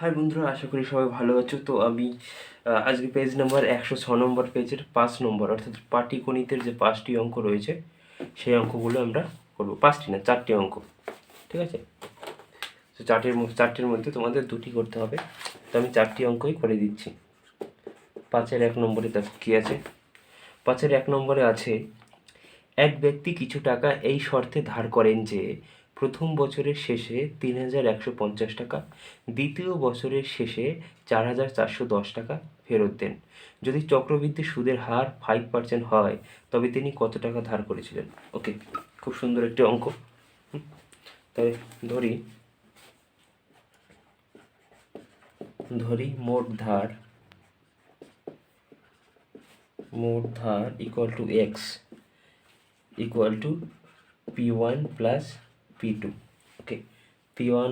High বন্ধুরা, আশা করি সবাই ভালো আছো। তো আমি আজকে পেজ নাম্বার 106 নম্বর পেজের 5 নম্বর অর্থাৎ পাটিগণিতের যে 5টি অঙ্ক রয়েছে সেই অঙ্কগুলো আমরা করবো। 5টি না, 4টি অঙ্ক, ঠিক আছে? তো চারটির মধ্যে তোমাদের 2টি করতে হবে। তো আমি 4টি অঙ্কই করে দিচ্ছি। 5-এর 1 নম্বরে দেখো কী আছে। 5-এর 1 নম্বরে আছে, এক ব্যক্তি কিছু টাকা এই শর্তে ধার করেন যে প্রথম বছরের শেষে 3,150 টাকা, দ্বিতীয় বছরের শেষে 4,410 টাকা ফেরত দেন। যদি চক্রবৃদ্ধি সুদের হার 5% হয় তবে তিনি কত টাকা ধার করেছিলেন? ওকে, খুব সুন্দর একটি অঙ্ক। তাই ধরি মোট ধার equal to x equal to P1 plus P2। Okay, P1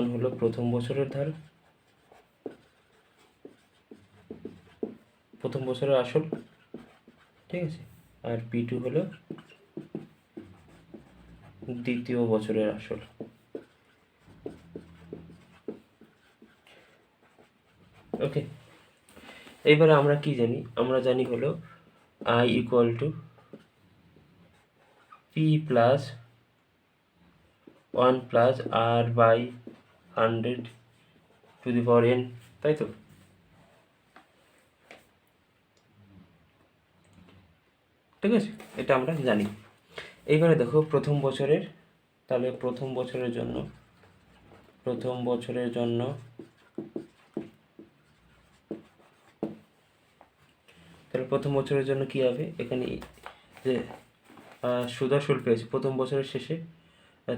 হলো প্রথম বছরের ধার, প্রথম বছরের আসল, ঠিক আছে? আর P2 হলো দ্বিতীয় বছরের আসল। ওকে, এইবারে আমরা কি জানি? আমরা জানি হলো I equal to P plus 1 plus R by 100 to the power n, তাই তো? ঠিক আছে, এটা আমরা জানি। এইবারে দেখো প্রথম বছরের, তাহলে প্রথম বছরের জন্য কি হবে? এখানে যে সুদ আসল পেয়েছে প্রথম বছরের শেষে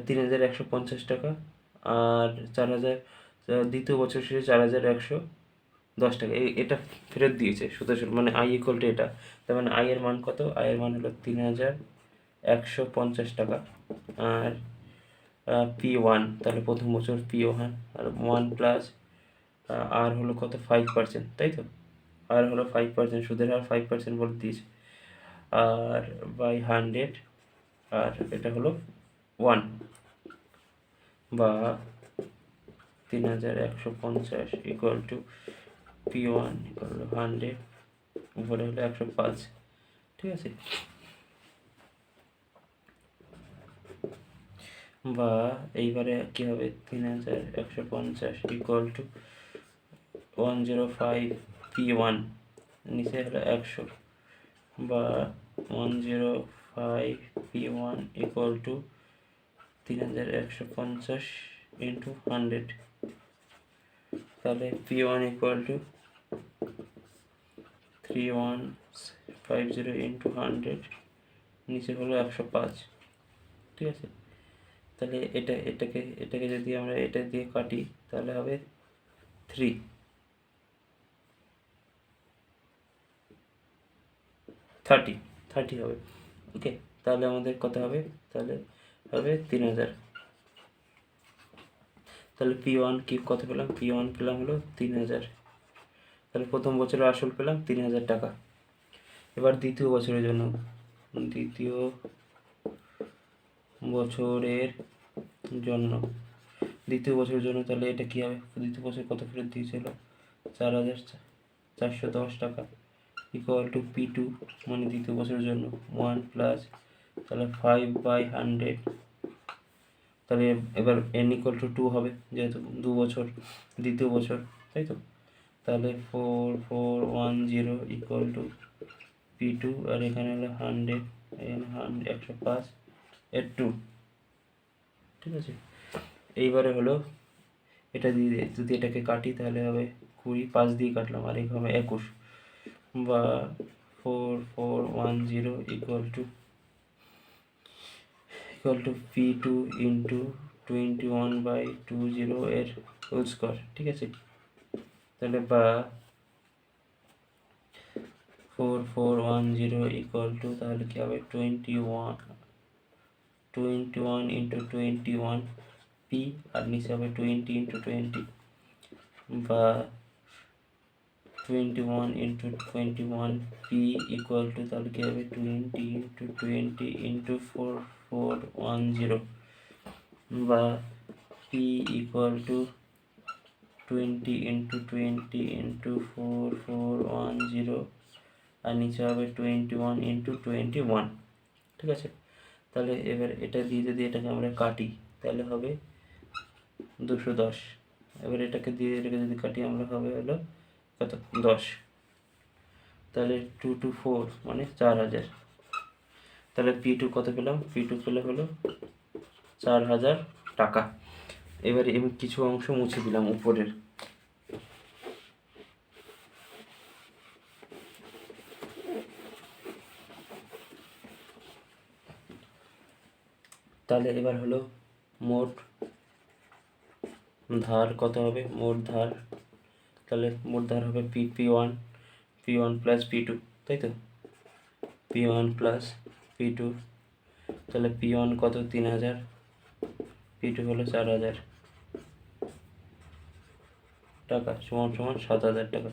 3,150 টাকা, আর 4,000 দ্বিতীয় বছর শেষে 4,110 টাকা এটা ফেরত দিয়েছে সুদ আসল, মানে আই ইকুয়াল টু এটা। তার মানে আই এর মান কত? আই এর মান হলো 3,150 টাকা। আর P1, তাহলে প্রথম বছর P1 আর 1 প্লাস আর হলো কত? 5%, তাই তো? আর হলো 5%, সুদের হার 5% বলে দিয়েছে, আর বাই 100, আর এটা হলো 1, বা 3,150 equal to P1 equal to 100, উপরে হলো 105, ঠিক আছে? বা এইবারে কি হবে? 3,150 ইকুয়াল টু 105 P1, নিচে হলো 100, বা 105 P1 ইকুয়াল টু 3,150 ইন্টু 100, তাহলে P1 ইকুয়াল টু 3150 ইন্টু 100, নিচে হলো 105, ঠিক আছে? তাহলে এটাকে যদি আমরা এটা দিয়ে কাটি তাহলে হবে 30 হবে। ওকে, তাহলে আমাদের কত হবে? তাহলে হবে 3,000। তাহলে P1 কি কত পেলাম? P1 পেলাম হলো 3,000। তাহলে প্রথম বছরে আসল পেলাম 3,000 টাকা। এবার দ্বিতীয় বছরের জন্য তাহলে এটা কি হবে? দ্বিতীয় বছর কত ফেরত দিয়েছিল? 4,410 টাকা ইকুয়াল টু P2, মানে দ্বিতীয় বছরের জন্য 1 প্লাস, তাহলে 5/100, তাহলে এবার n ইকুয়াল টু 2 হবে, যেহেতু 2 বছর দ্বিতীয় বছর, তাই তো? তাহলে 4410 ইকুয়াল টু P2, আর এখানে হলো 100, এখানে 105 এর 2, ঠিক আছে? এইবারে হলো এটা দিয়ে যদি এটাকে কাটি তাহলে হবে 20, 5 দিয়ে কাটলাম, আর এখানে 21, বা 4410 ইকুয়াল টু P2 ইন্টু 21/20 এর হোল স্কোয়ার, ঠিক আছে? তাহলে বা 4410 ইকুয়াল টু, তাহলে কি হবে? 21 ইন্টু 21 P, আর নিচে হবে 20 ইন্টু 20, বা 21 ইন্টু 21 P ইকুয়াল টু, তাহলে কি হবে? 20 ইন্টু 20 ইন্টু 4410, বা পি ইকুয়াল টু 20 × 20 × 4 4 1 0, আর নিচে হবে 21 × 21, ঠিক আছে। তাহলে এবার এটা দিয়ে যদি এটাকে আমরা কাটি তাহলে হবে 210। এবার এটাকে দিয়ে এটাকে যদি কাটি আমরা হবে হলো কত 10, তাহলে 2 2 4 মানে 4000। তাহলে P2 কত পেলাম? P2 পেলে হলো 4000 টাকা। এবারে আমি কিছু অংশ মুছে দিলাম উপরের। তাহলে এবার হলো মোট ধার কত হবে? মোট ধার, তাহলে মোট ধার হবে P1 প্লাস P2, তাই তো? P1 প্লাস P2, তাহলে P1 কত? 3000, P2 হলো 4000 টাকা, সমান সমান 7000 টাকা।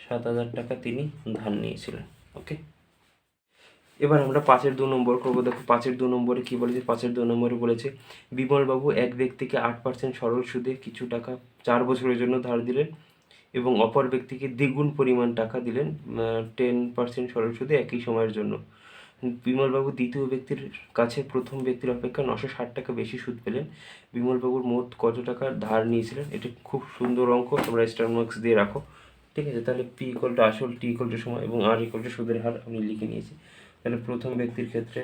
7000 টাকা তিনি ধার নিয়েছিলেন। ওকে, এবার আমরা 5-2 নম্বর করবো। দেখো 5-2 নম্বরে কী বলেছে? 5-2 নম্বরে বলেছে বিমলবাবু এক ব্যক্তিকে 8% সরল সুদে কিছু টাকা 4 বছরের জন্য ধার দিলেন এবং অপর ব্যক্তিকে দ্বিগুণ পরিমাণ টাকা দিলেন 10% সরল সুদে একই সময়ের জন্য। বিমলবাবু দ্বিতীয় ব্যক্তির কাছে প্রথম ব্যক্তির অপেক্ষা 960 টাকা বেশি সুদ পেলেন। বিমলবাবুর মোট কত টাকা ধার নিয়েছিলেন? এটা খুব সুন্দর অঙ্ক, তোমরা স্টার মার্কস দিয়ে রাখো, ঠিক আছে। তাহলে P = আসল, T = সময় এবং R = সুদের হার আমি লিখে নিয়েছি। তাহলে প্রথম ব্যক্তির ক্ষেত্রে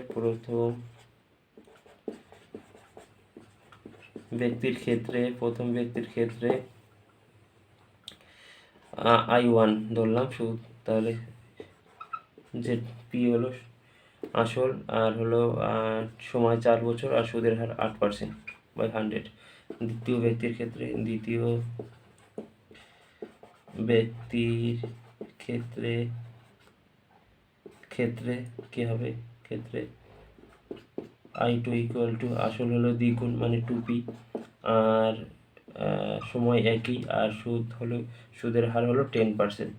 I1 ধরলাম সুদ, তাহলে যে P হলো আসল আর হলো সময় 4 বছর আর সুদের হার 8%/100। দ্বিতীয় ব্যক্তির ক্ষেত্রে কি হবে? ক্ষেত্রে I2 = আসল হলো দ্বিগুণ মানে 2P, আর সময় একই, আর সুদের হার হলো 10%।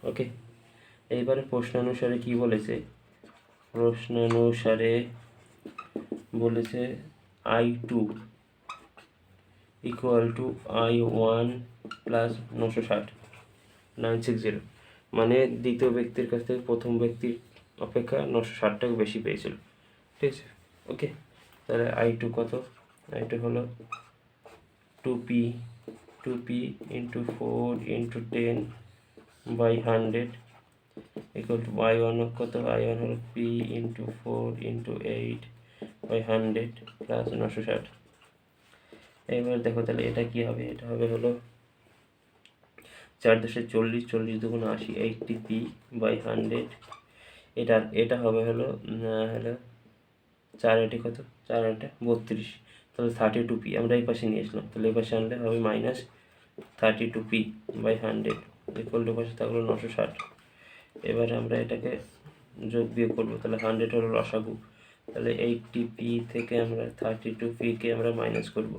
ওকে, এইবারে প্রশ্নানুসারে কি বলেছে? প্রশ্নানুসারে বলেছে I2 = I1 প্লাস 960, মানে দ্বিতীয় ব্যক্তির কাছ থেকে প্রথম ব্যক্তির অপেক্ষা 960 টাকা বেশি পেয়েছিল, ঠিক আছে। ওকে, তাহলে I2 কত? I2 হলো 2P × 4 × 10/100 = I1 কত? I1 হলো P × 4 × 8/100 প্লাস 960। এবার দেখো তাহলে এটা কি হবে? এটা হবে হলো 4 × 10 = 40, 40 × 2 = 80, 80p/100। এটা হবে হলো 4 8 কত? 4 8 32, তাহলে 32p। আমরা এই পাশে নিয়ে আসলাম, তাহলে এই পাশে আনলে হবে -32p/100 = পাশে থাকলো 960। এবারে আমরা এটাকে যোগ বিয়োগ করবো, তাহলে 100 হলো লসাগু, তাহলে 80p থেকে আমরা 32p কে আমরা মাইনাস করব,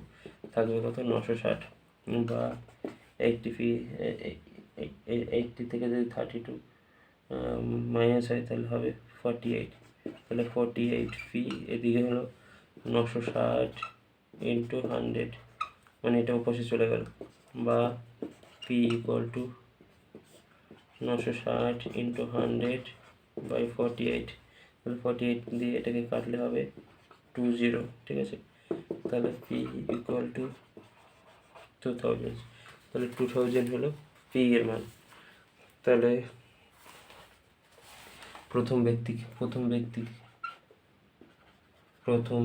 থাকবে কত? 960, বা 80 থেকে যদি 32 মাইনাস হয় তাহলে হবে 48, তাহলে 48p এদিকে হলো 960 × 100, মানে এটা ওপাশে চলে গেল, বা P = 960 × 100/48, তাহলে 48 দিয়ে এটাকে কাটলে হবে 20, ঠিক আছে। তাহলে P = 2000, তাহলে 2000 হলো P এর মান। তাহলে প্রথম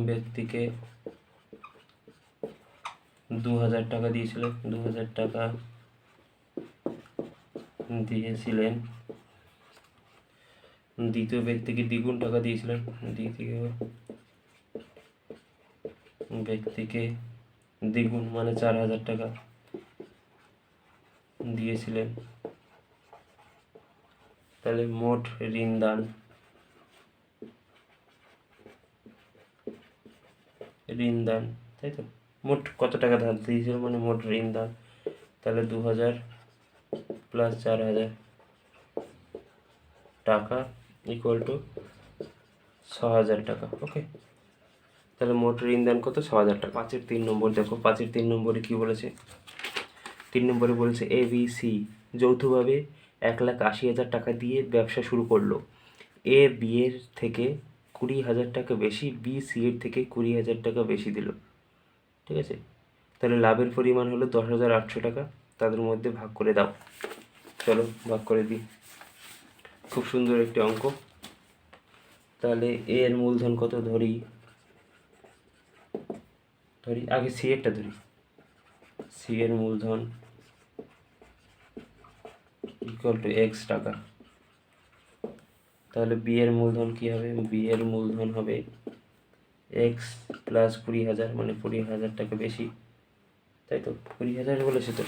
ব্যক্তিকে 2000 টাকা দিয়েছিলেন, 2000 টাকা দিয়েছিলেন। দ্বিতীয় ব্যক্তিকে দ্বিগুণ টাকা দিয়েছিলেন, দ্বিতীয় ব্যক্তিকে দ্বিগুণ মানে 4000 টাকা দিয়েছিলেন। তাহলে মোট ঋণদান তাই তো, মোট কত টাকা ধার দিয়েছিল মানে মোট ঋণদান, তাহলে 2000 প্লাস 4000 টাকা = 6000 টাকা। ওকে, তাহলে মোট ঋণদান কত? 6,000 টাকা। 5-3 দেখো, 5-3 কী বলেছে? 3 বলেছে ABC যৌথভাবে 1,80,000 টাকা দিয়ে ব্যবসা শুরু করলো। এ বি এর থেকে 20,000 টাকা বেশি, বি সি এর থেকে 20,000 টাকা বেশি দিল। ঠিক আছে, তাহলে লাভের পরিমাণ হলো 10,800 টাকা। তাদের মধ্যে ভাগ করে দাও। চলো ভাগ করে দিই। খুব সুন্দর একটি অঙ্ক। তাহলে এ এর মূলধন কত ধরি আগে সি এরটা ধরি। সি এর মূলধন ইকুয়াল টু এক্স টাকা। তাহলে বি এর মূলধন কী হবে? বি এর মূলধন হবে এক্স প্লাস 20,000, মানে 20,000 টাকা বেশি, তাই তো? 20,000 বলেছে তো,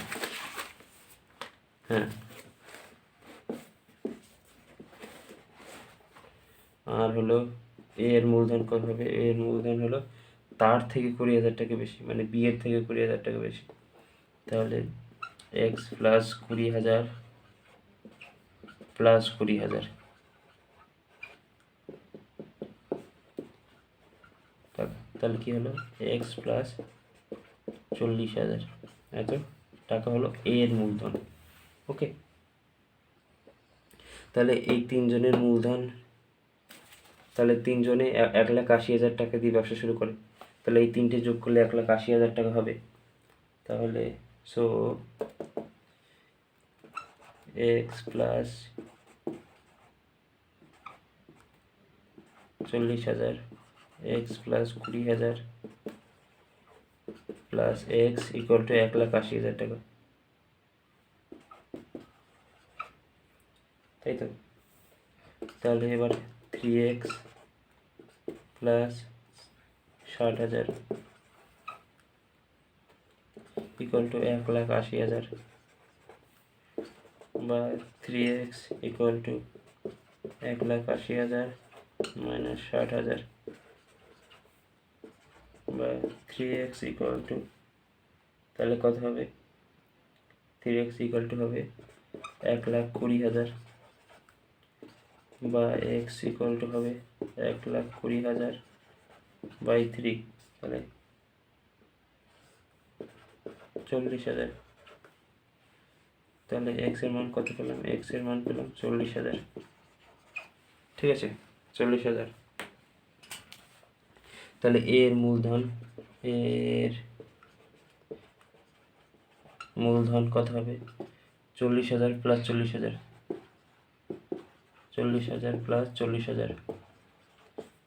হ্যাঁ। আর হলো এ এর মূলধন কত হবে? এ এর মূলধন হলো তার থেকে 20,000 টাকা বেশি, মানে বি এর থেকে 20,000 টাকা বেশি। তাহলে এক্স প্লাস 20,000 প্লাস 20,000 টাকা। তাহলে কী হলো? এক্স প্লাস 40,000 এত টাকা হলো এ এর মূলধন। ওকে, তাহলে এই তিনজনের মূলধন, তাহলে তিনজনে 1,80,000 টাকা দিয়ে ব্যবসা শুরু করে। তাহলে এই তিনটে যোগ করলে 1,80,000 টাকা হবে। তাহলে so x plus 40,000 x plus 20,000 plus x equal to 1,80,000 টাকা, তাই তো? তাহলে এবার 3x প্লাস 60,000 ইকুয়াল টু 1,80,000 বা 3x ইকুয়াল টু 1,80,000 মাইনাস 60,000 বা 3x ইকুয়াল টু, তাহলে কত হবে? 3x ইকুয়াল টু হবে 1,20,000 বা x ইকুয়াল টু হবে 1,20,000 বাই 3, তাহলে 40,000। তাহলে এক্স এর মান কত পেলাম? এক্স এর মান পেলাম 40,000। ঠিক আছে, 40,000। তাহলে এর মূলধন কত হবে? 40,000 প্লাস 40,000, 40,000 প্লাস 40,000।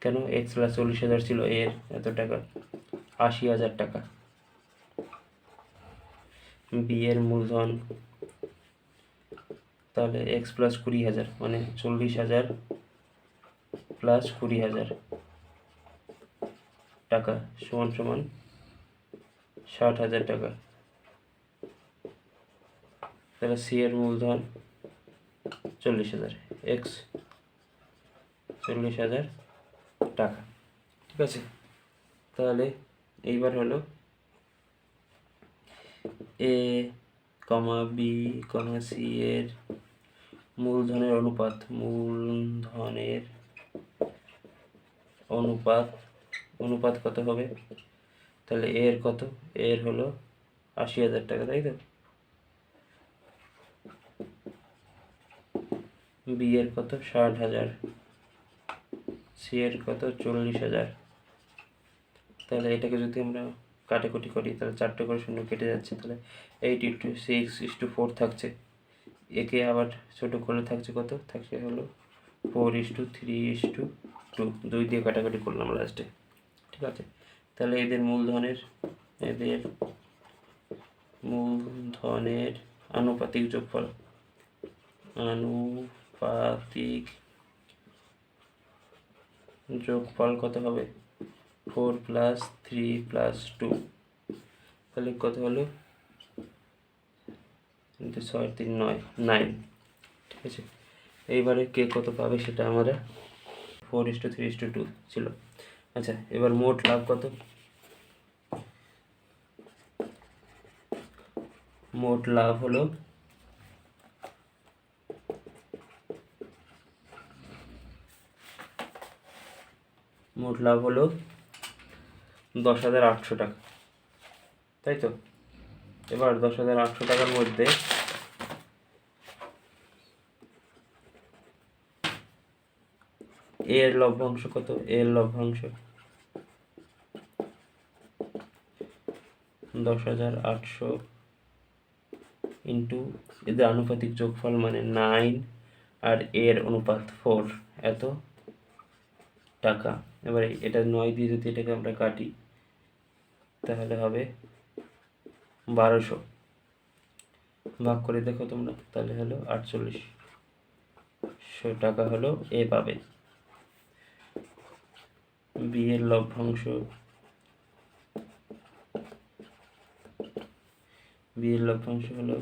কেন? এক্স প্লাস 40,000 ছিল এর এত টাকা, 80,000 টাকা। বি এর মূলধন তাহলে এক্স প্লাস 20,000, মানে 40,000 প্লাস 20,000 টাকা সমান সমান 60,000 টাকা। তাহলে সি এর মূলধন 40,000, এক্স 40,000 টাকা। ঠিক আছে, তাহলে এইবার হলো এ কমা বি কমা সি এর মূলধনের অনুপাত কত হবে? তাহলে এর কত? এর হলো 80,000 টাকা, তাই তো? বি এর কত? 60,000, সি এর কত? 40,000। তাহলে এটাকে যদি আমরা কাটাকুটি করি তাহলে 4টে করে শূন্য কেটে যাচ্ছে, তাহলে 8:6:4 থাকছে। একে আবার ছোটো করলে থাকছে কত? থাকছে হলো 4:3:2, 2 দিয়ে কাটাকাটি করলাম লাস্টে। ঠিক আছে, তাহলে এদের মূলধনের আনুপাতিক যোগফল কত হবে? 4 + 3 + 2, তাহলে কত হলো? 6 3 9 9। ঠিক আছে, এইবারে কে কত পাবে সেটা আমরা 4:3:2 ছিল। আচ্ছা, এবার মোট লাভ কত? মোট লাভ হলো 10,800 টাকা, তাই তো। এবার 10,800 টাকার মধ্যে এর লভ্যাংশ কত? এর লভ্যাংশ 10,800 ইন্টু এদের আনুপাতিক যোগফল মানে 9 আর এর অনুপাত 4, এত টাকা। এবারে এটা 9 দিয়ে যদি এটাকে আমরা কাটি তাহলে হবে 1200, ভাগ করে দেখো তোমরা, তাহলে হলো 4800 টাকা হলো এ পাবে। বি এর লভ্যাংশ হলো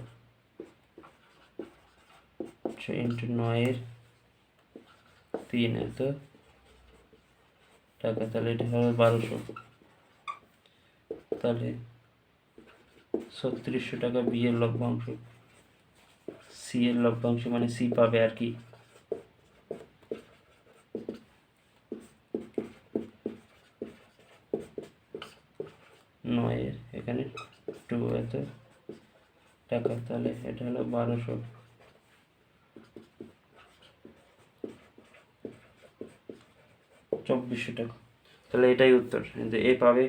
ইন্টু 9 এর 3, এত টাকা, তাহলে এটা হবে 1200, তাহলে 3600 টাকা বি এর লভ্যাংশ। সি এর লভ্যাংশ মানে সি পাবে আর কি, 9 এর এখানে 2, এত টাকা, তাহলে এটা হলো 1200। চব্বিশশো টাকা, তাহলে এটাই উত্তর, যে এ পাবে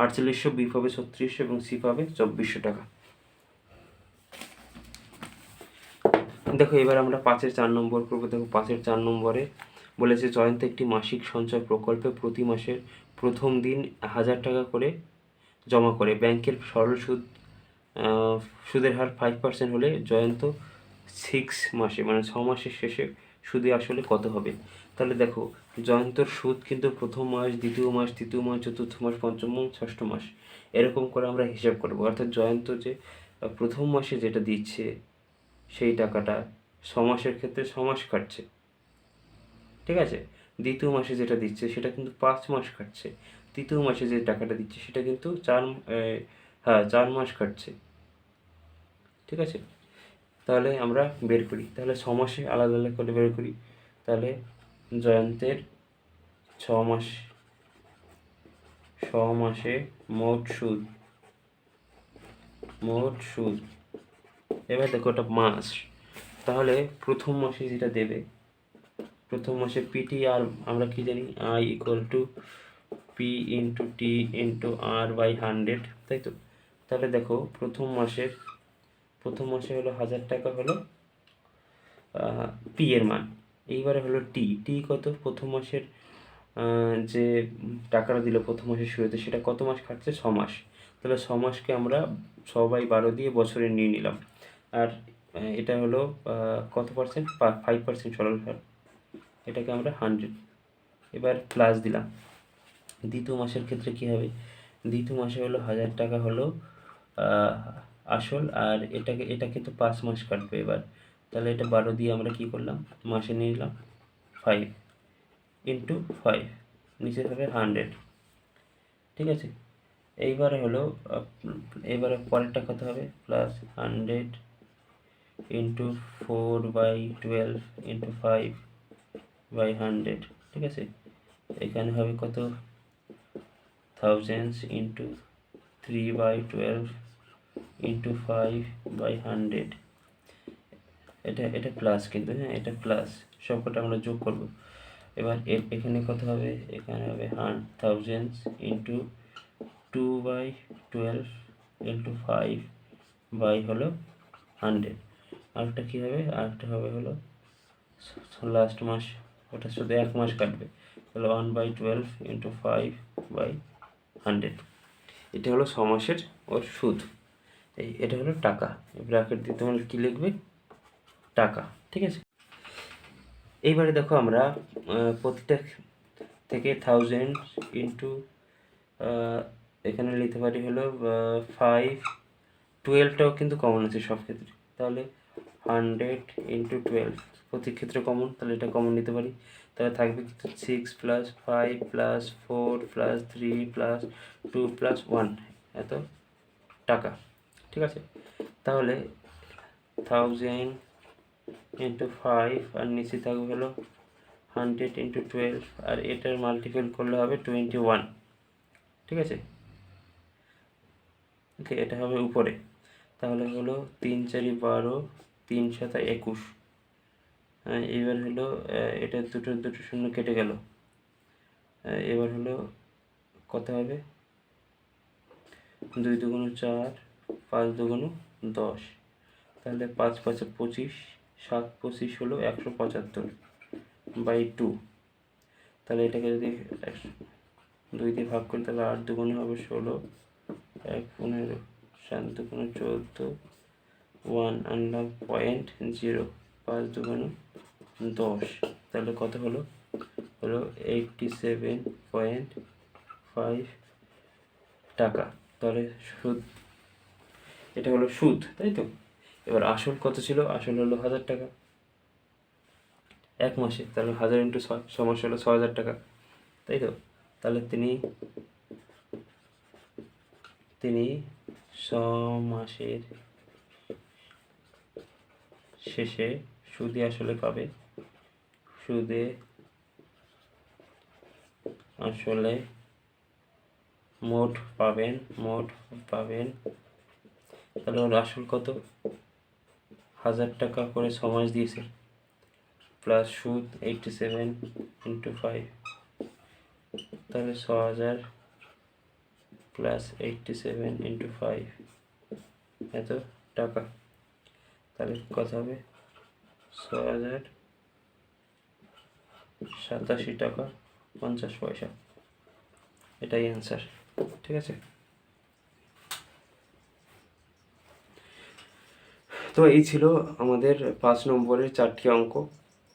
4800, বি পাবে 3600 এবং সি পাবে 2400 টাকা। দেখো এবার আমরা 5-এর 4 নম্বর করবো। দেখো 5-এর 4 নম্বরে বলেছে জয়ন্ত একটি মাসিক সঞ্চয় প্রকল্পে প্রতি মাসের প্রথম দিন 1000 টাকা করে জমা করে। ব্যাংকের সরল সুদের হার 5% হলে জয়ন্ত 6 মাসে মানে 6 মাসের শেষে সুদে আসলে কত হবে? তাহলে দেখো জয়ন্তর সুদ কিন্তু প্রথম মাস, দ্বিতীয় মাস, তৃতীয় মাস, চতুর্থ মাস, পঞ্চম মাস, ষষ্ঠ মাস এরকম করে আমরা হিসাব করবো। অর্থাৎ জয়ন্ত যে প্রথম মাসে যেটা দিচ্ছে সেই টাকাটা 6 মাসের ক্ষেত্রে 6 মাস কাটছে, ঠিক আছে। দ্বিতীয় মাসে যেটা দিচ্ছে সেটা কিন্তু 5 মাস কাটছে। তৃতীয় মাসে যে টাকাটা দিচ্ছে সেটা কিন্তু 4 মাস কাটছে, ঠিক আছে। তাহলে আমরা বের করি, তাহলে 6 মাসে আলাদা আলাদা করে বের করি। তাহলে জয়ন্তের 6 মাসে মোট সুদ, এবার দেখো ওটা মাস, তাহলে প্রথম মাসে যেটা দেবে, প্রথম মাসে পিটি আর আমরা কি জানি, I equal to P into T into R by 100, তাই তো। তাহলে দেখো প্রথম মাসে হলো 1000 টাকা হলো পি এর মান। এইবারে হলো টি কত? প্রথম মাসের যে টাকাটা দিল প্রথম মাসের শুরুতে সেটা কত মাস খাটছে? 6 মাস। তাহলে 6 মাসকে আমরা 6/12 দিয়ে বছরে নিয়ে নিলাম। আর এটা হলো কত পার্সেন্ট? 5% সরল হার, এটাকে আমরা 100 এবার প্লাস দিলাম। দ্বিতীয় মাসের ক্ষেত্রে কী হবে? দ্বিতীয় মাসে হলো 1000 টাকা হলো আসল, আর এটা কিন্তু 5 মাস কাটবে এবার। তাহলে এটা 12 দিয়ে আমরা কি করলাম? মাসে নিয়ে নিলাম 5 ইন্টু 5, নিচে হবে 100, ঠিক আছে। এইবারে হলো এবারে পরেরটা কত হবে? প্লাস 100 ইন্টু 4/12 ইন্টু 5/100, ঠিক আছে। এখানে হবে কত? থাউজেন্ডস ইন্টু 3/12 ইন্টু 5/100, এটা প্লাস কিন্তু, হ্যাঁ এটা প্লাস, সবকটা আমরা যোগ করব। এবার এখানে কত হবে? এখানে হবে 1000 ইন্টু 2/12 ইন্টু 5/100। আরেকটা কী হবে? আরেকটা হবে হলো লাস্ট মাস, ওটা শুধু 1 মাস কাটবে, তাহলে 1/12 ইন্টু 5/100। এটা হলো 6 মাসের ওর সুদ। এটা হলো টাকা, ব্র্যাকেট দিয়ে তোমরা কী লিখবে? টাকা, ঠিক আছে। এইবারে দেখো আমরা প্রতিটা থেকে 1000 ইন্টু এখানে লিখতে পারি হলো 5/12টাও কিন্তু কমন আছে সব ক্ষেত্রে, তাহলে 100 ইন্টু 12 প্রতি ক্ষেত্রে কমন, তাহলে এটা কমন নিতে পারি। তাহলে থাকবে 6 plus 5 plus 4 plus 3 plus 2 plus 1, এত টাকা, ঠিক আছে। তাহলে 1000 ইন্টু 5 আর নিচে থাকবে হলো 100 ইন্টু 12, আর এটার মাল্টিপল করলে হবে 21, ঠিক আছে। ওকে, এটা হবে উপরে। তাহলে হলো 3 4 12, 3 7 21। এবার হলো এটা দুটো শূন্য কেটে গেল। এবার হলো কত হবে? 2 দুগুণ 4, 5 দুগুণ 10। তাহলে 5 5 25, 7 25 হলো 175/2। তাহলে এটাকে যদি 2 দিয়ে ভাগ করি তাহলে 8 দুগুণে হবে 16, 1 15, 7 দুগুণে 14, 1 আনলাম 0.0, 5 দুগুণ 10। তাহলে কত হলো? 87.5 টাকা। তাহলে সুদ, এটা হলো সুদ, তাই তো? এবার আসল কত ছিল? আসল হলো 1000 টাকা এক মাসে। তাহলে 1000 × 6 = হলো 6000 টাকা, তাই তো? তাহলে তিনি 6 মাসের শেষে সুদে আসলে পাবে, সুদে আসলে মোট পাবেন। তাহলে ওর আসল কত? 1000 টাকা করে 6 মাস দিয়েছে, প্লাস সুদ 87 × 5। তাহলে 6000 প্লাস 87 × 5 এত টাকা। তাহলে কত হবে? 6087 টাকা 50 পয়সা। এটাই অ্যান্সার, ঠিক আছে? তো এই ছিল আমাদের 5 নম্বরের 4টি অঙ্ক,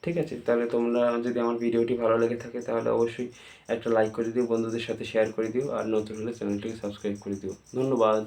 ঠিক আছে? তাহলে তোমরা যদি আমার ভিডিওটি ভালো লেগে থাকে তাহলে অবশ্যই একটা লাইক করে দিও, বন্ধুদের সাথে শেয়ার করে দিও, আর নতুন হলে চ্যানেলটিকে সাবস্ক্রাইব করে দিও। ধন্যবাদ।